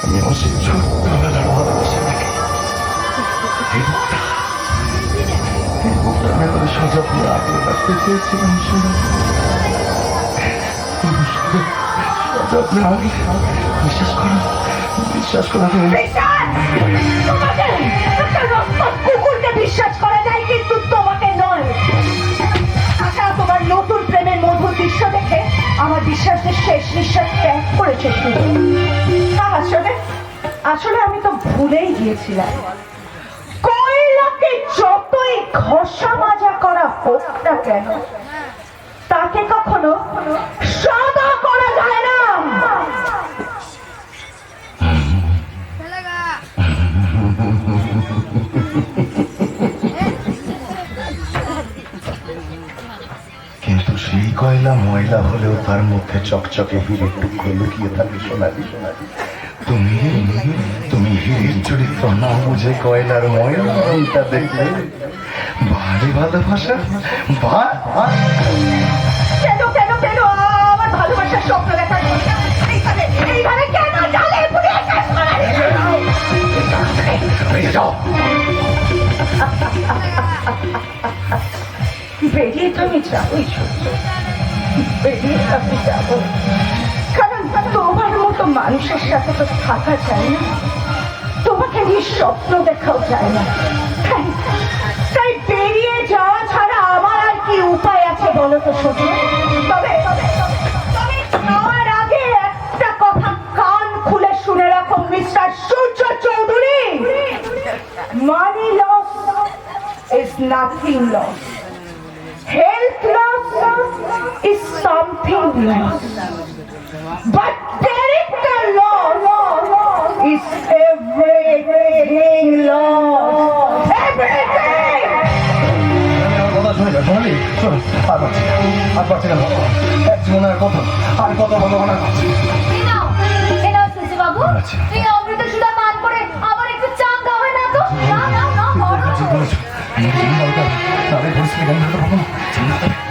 আমি আমার সেই ছোট্টবেলার ভালোবাসাটাকে এই বুকটা আমি করে সযত্নে আগলে রাখতে চেয়েছিলাম। সযত্নে আগে বিশ্বাস করো, বিশ্বাস করো। কুকুরকে বিশ্বাস করা যায় কিন্তু তোমাকে নয়। আচ্ছা, তোমার নতুন প্রেমের মধুর দৃশ্য দেখে আমার বিশ্বাসের শেষ নিঃশ্বাস ত্যাগ করেছে। আসলে আসলে আমি তো ভুলেই গিয়েছিলাম, কয়লাকে যতই ঘষা মাজা করা হোক না কেন তাকে কখনো সাদা করা যায় না। কিন্তু সেই কয়লা ময়লা হলেও তার মধ্যে চকচকে হিরের টুকরো লুকিয়ে থাকে সোনালি সোনালি। তুমি তুমি হিরের চরিত্র না বুঝে কয়লার ময়লাটা দেখলে ভারী ভালোবাসা। কেন কেন কেন আমার ভালোবাসার স্বপ্ন দেখার এইভাবে কেন জালে পুড়িয়ে শেষ করা বেরিয়ে তুমি যাবোই, বেরিয়ে আমি যাবো, কারণ তোমার মতো মানুষের সাথে তো থাকা যায় না, তোমাকে নিয়ে স্বপ্ন দেখাও যায় না। তাই বেরিয়ে যাওয়া ছাড়া আমার আর কি উপায় আছে বলো তো শুধু। তবে যাওয়ার আগে একটা কথা কান খুলে শুনে রাখো mister Surya Chowdhury, money loss is nothing lost. Health loss is something lost. But character loss is everything lost. Everything! আর পাচ্ছি না এক জীবনের কথা আর কত ভালো মনে করছি। বাবু এই অমৃত সুধা পান করে আবার একটু চাঙ্গা হয় না তো? না না না, ঠিক বলেছো।